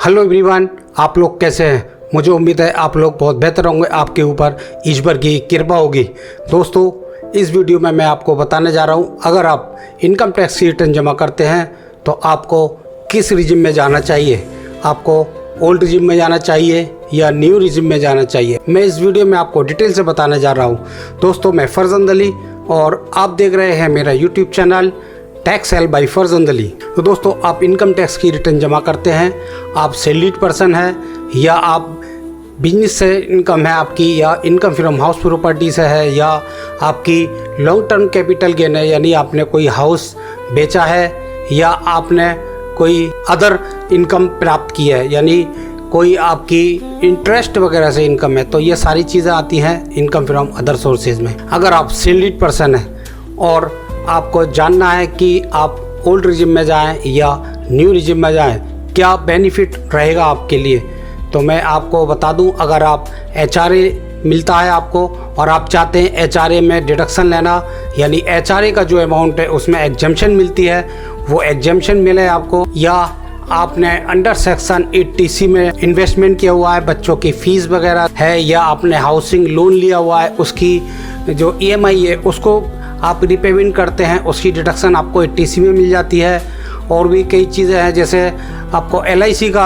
Hello everyone, आप लोग कैसे हैं। मुझे उम्मीद है आप लोग बहुत बेहतर होंगे। आपके ऊपर ईश्वर की कृपा होगी। दोस्तों, इस वीडियो में मैं आपको बताने जा रहा हूं, अगर आप इनकम टैक्स की रिटर्न जमा करते हैं तो आपको किस रिजिम में जाना चाहिए। आपको ओल्ड रिजिम में जाना चाहिए या न्यू रिजिम में जाना चाहिए। मैं इस वीडियो में आपको डिटेल से बताने जा रहा हूं। दोस्तों, मैं फरजंद अली और आप देख रहे हैं मेरा YouTube channel tax help by Farzand Ali. तो दोस्तों, आप इनकम टैक्स की रिटर्न जमा करते हैं, आप सैलरीड पर्सन हैं या आप बिजनेस से इनकम है आपकी, या इनकम फ्रॉम हाउस प्रॉपर्टी से है, या आपकी लॉन्ग टर्म कैपिटल गेन है, यानी आपने कोई हाउस बेचा है, या आपने कोई अदर इनकम प्राप्त की है, यानी कोई आपकी इंटरेस्ट वगैरह से इनकम है, तो ये सारी चीज़ें आती हैं इनकम फ्रॉम अदर सोर्सेज में। अगर आप सैलरीड पर्सन हैं और आपको जानना है कि आप ओल्ड रिजिम में जाएं या न्यू रिजिम में जाएं, क्या बेनिफिट रहेगा आपके लिए, तो मैं आपको बता दूं। अगर आप एचआरए मिलता है आपको और आप चाहते हैं एचआरए में डिडक्शन लेना, यानी एचआरए का जो अमाउंट है उसमें एग्जम्पशन मिलती है, वो एग्जम्पशन मिले आपको, या आपने अंडर सेक्शन 80C में इन्वेस्टमेंट किया हुआ है, बच्चों की फ़ीस वगैरह है, या आपने हाउसिंग लोन लिया हुआ है, उसकी जो EMI है उसको आप रिपेमेंट करते हैं, उसकी डिडक्शन आपको 80C में मिल जाती है। और भी कई चीज़ें हैं, जैसे आपको LIC का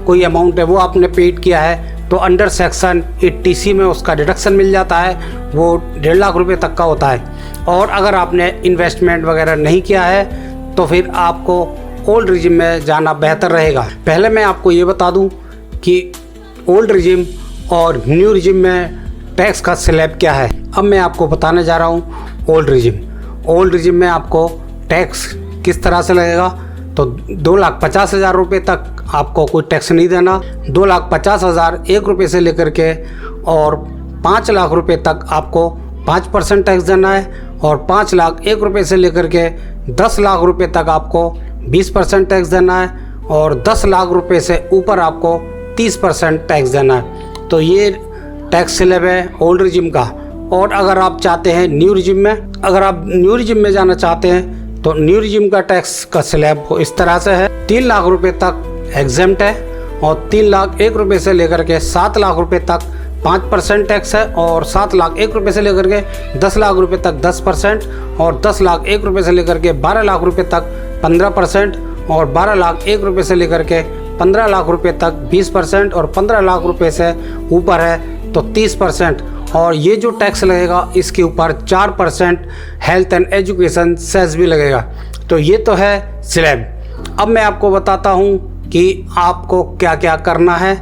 कोई अमाउंट है वो आपने पेड किया है तो अंडर सेक्शन 80C में उसका डिडक्शन मिल जाता है, वो 1.5 लाख रुपए तक का होता है। और अगर आपने इन्वेस्टमेंट वगैरह नहीं किया है तो फिर आपको ओल्ड रिजिम में जाना बेहतर रहेगा। पहले मैं आपको ये बता दूं कि ओल्ड रिजिम और न्यू रिजिम में टैक्स का स्लैब क्या है। अब मैं आपको बताने जा रहा हूँ ओल्ड रिजिम। ओल्ड रिजिम में आपको टैक्स किस तरह से लगेगा, तो 2,50,000 रुपये तक आपको कोई टैक्स नहीं देना। 2,50,001 रुपये से लेकर के और 5 लाख रुपये तक आपको 5% टैक्स देना है, और 5,01,000 रुपये से लेकर के 10 लाख रुपये तक आपको 20% टैक्स देना है, और 10 लाख रुपये से ऊपर आपको 30% टैक्स देना है। तो ये टैक्स स्लैब है ओल्ड रिजिम का। और अगर आप चाहते हैं न्यू रिजिम में, अगर आप न्यू रिजिम में जाना चाहते हैं तो न्यू रिजिम का टैक्स का स्लैब इस तरह से है। 3 लाख रुपए तक एग्जेम्प्ट है, और 3,01,000 रुपये से लेकर के 7 लाख रुपए तक 5% टैक्स है, और 7,01,000 रुपये से लेकर के 10 लाख रुपए तक 10%, और 10,01,000 रुपये से लेकर के 12 लाख रुपए तक 15%, और 12,01,000 रुपये से लेकर के 15 लाख रुपए तक 20%, और 15 लाख रुपए से ऊपर है तो 30%। और ये जो टैक्स लगेगा इसके ऊपर 4% हेल्थ एंड एजुकेशन सेस भी लगेगा। तो ये तो है स्लैब। अब मैं आपको बताता हूँ कि आपको क्या क्या करना है,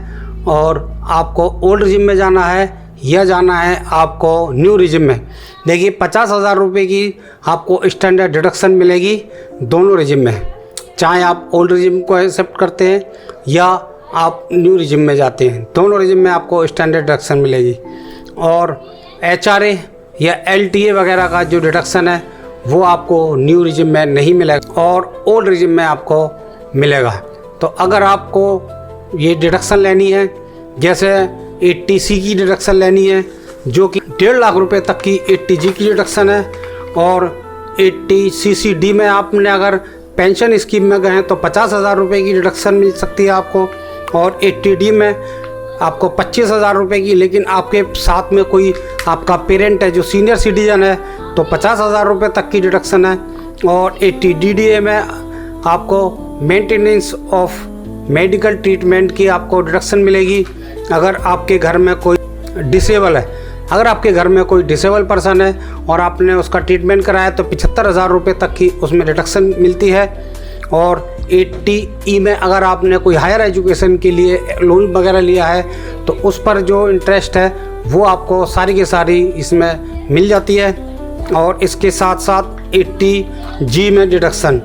और आपको ओल्ड रिजिम में जाना है या जाना है आपको न्यू रिजिम में। देखिए, 50,000 रुपये की आपको स्टैंडर्ड डिडक्शन मिलेगी दोनों रिजिम में, चाहे आप ओल्ड रिजिम को एक्सेप्ट करते हैं या आप न्यू रिजिम में जाते हैं, दोनों रिजिम में आपको स्टैंडर्ड डिडक्शन मिलेगी। और HRA या LTA वगैरह का जो डिडक्शन है वो आपको न्यू रिजिम में नहीं मिलेगा, और ओल्ड रिजिम में आपको मिलेगा। तो अगर आपको ये डिडक्शन लेनी है, जैसे 80C की डिडक्शन लेनी है जो कि 1.5 लाख रुपए तक की 80G की डिडक्शन है, और 80CCD में आपने अगर पेंशन स्कीम में गए हैं तो 50,000 रुपये की डिडक्शन मिल सकती है आपको, और 80D में आपको 25,000 रुपये की, लेकिन आपके साथ में कोई आपका पेरेंट है जो सीनियर सिटीजन है तो 50,000 रुपये तक की डिडक्शन है। और 80DDA में आपको मेंटेनेंस ऑफ मेडिकल ट्रीटमेंट की आपको डिडक्शन मिलेगी। अगर आपके घर में कोई डिसेबल है, अगर आपके घर में कोई डिसेबल पर्सन है और आपने उसका ट्रीटमेंट कराया तो 75,000 रुपये तक की उसमें डिडक्शन मिलती है। और 80E में अगर आपने कोई हायर एजुकेशन के लिए लोन वगैरह लिया है तो उस पर जो इंटरेस्ट है वो आपको सारी की सारी इसमें मिल जाती है। और इसके साथ साथ 80G में डिडक्शन,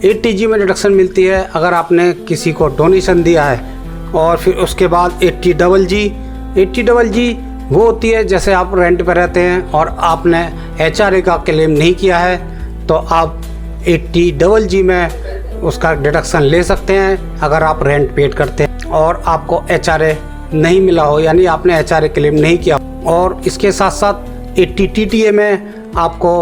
80G में डिडक्शन मिलती है अगर आपने किसी को डोनेशन दिया है। और फिर उसके बाद 80GG वो होती है जैसे आप रेंट पर रहते हैं और आपने HRA का क्लेम नहीं किया है तो आप 80GG में उसका डिडक्शन ले सकते हैं अगर आप रेंट पेड करते हैं और आपको HRA नहीं मिला हो, यानी आपने HRA क्लेम नहीं किया। और इसके साथ साथ 80TTA में आपको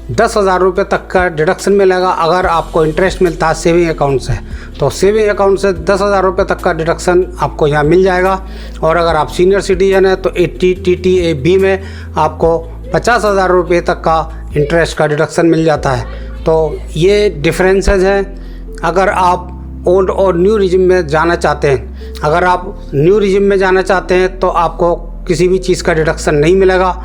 10,000 रुपये तक का डिडक्शन मिलेगा अगर आपको इंटरेस्ट मिलता है सेविंग अकाउंट से। तो सेविंग अकाउंट से 10,000 रुपये तक का डिडक्शन आपको यहाँ मिल जाएगा। और अगर आप सीनियर सिटीजन हैं तो 80 TTAB में आपको 50,000 रुपये तक का इंटरेस्ट का डिडक्शन मिल जाता है। तो ये डिफरेंसेस हैं। अगर आप ओल्ड और न्यू रिजिम में जाना चाहते हैं, अगर आप न्यू रिजिम में जाना चाहते हैं तो आपको किसी भी चीज़ का डिडक्शन नहीं मिलेगा।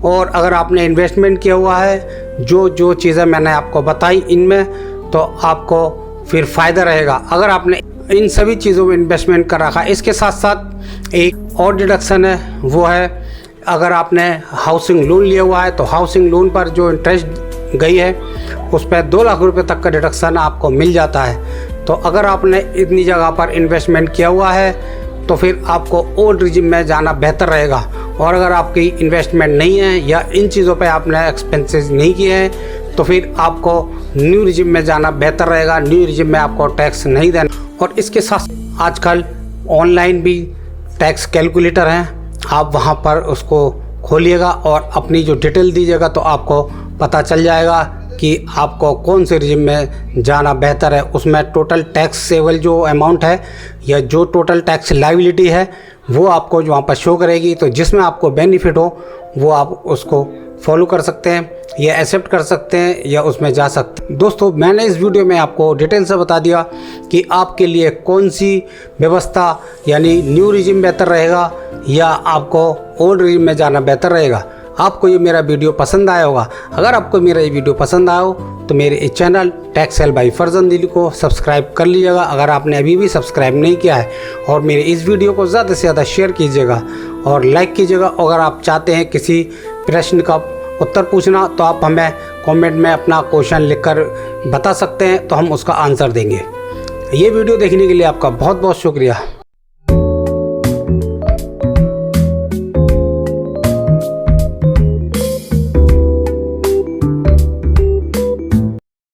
और अगर आपने इन्वेस्टमेंट किया हुआ है, जो चीज़ें मैंने आपको बताई इनमें, तो आपको फिर फ़ायदा रहेगा। अगर आपने इन सभी चीज़ों में इन्वेस्टमेंट कर रखा है। इसके साथ साथ एक और डिडक्शन है, वो है अगर आपने हाउसिंग लोन लिया हुआ है तो हाउसिंग लोन पर जो इंटरेस्ट गई है उस पर 2 लाख रुपये तक का डिडक्शन आपको मिल जाता है। तो अगर आपने इतनी जगह पर इन्वेस्टमेंट किया हुआ है तो फिर आपको ओल्ड रिजिम में जाना बेहतर रहेगा। और अगर आपकी इन्वेस्टमेंट नहीं है या इन चीज़ों पे आपने एक्सपेंसेस नहीं किए हैं तो फिर आपको न्यू रिजिम में जाना बेहतर रहेगा। न्यू रिजिम में आपको टैक्स नहीं देना। और इसके साथ आजकल ऑनलाइन भी टैक्स कैलकुलेटर हैं, आप वहाँ पर उसको खोलिएगा और अपनी जो डिटेल दीजिएगा तो आपको पता चल जाएगा कि आपको कौन से रिजिम में जाना बेहतर है। उसमें टोटल टैक्स सेबल जो अमाउंट है या जो टोटल टैक्स लायबिलिटी है वो आपको वहाँ पर शो करेगी। तो जिसमें आपको बेनिफिट हो वो आप उसको फॉलो कर सकते हैं या एक्सेप्ट कर सकते हैं या उसमें जा सकते हैं। दोस्तों, मैंने इस वीडियो में आपको डिटेल से बता दिया कि आपके लिए कौन सी व्यवस्था यानी न्यू रिजिम बेहतर रहेगा या आपको ओल्ड रिजिम में जाना बेहतर रहेगा। आपको ये मेरा वीडियो पसंद आया होगा। अगर आपको मेरा ये वीडियो पसंद आया हो तो मेरे इस channel tax help bye Farzan दिली को सब्सक्राइब कर लीजिएगा अगर आपने अभी भी सब्सक्राइब नहीं किया है। और मेरे इस वीडियो को ज़्यादा से ज़्यादा शेयर कीजिएगा और लाइक कीजिएगा। अगर आप चाहते हैं किसी प्रश्न का उत्तर पूछना तो आप हमें कमेंट में अपना क्वेश्चन लिखकर बता सकते हैं, तो हम उसका आंसर देंगे। ये वीडियो देखने के लिए आपका बहुत बहुत शुक्रिया।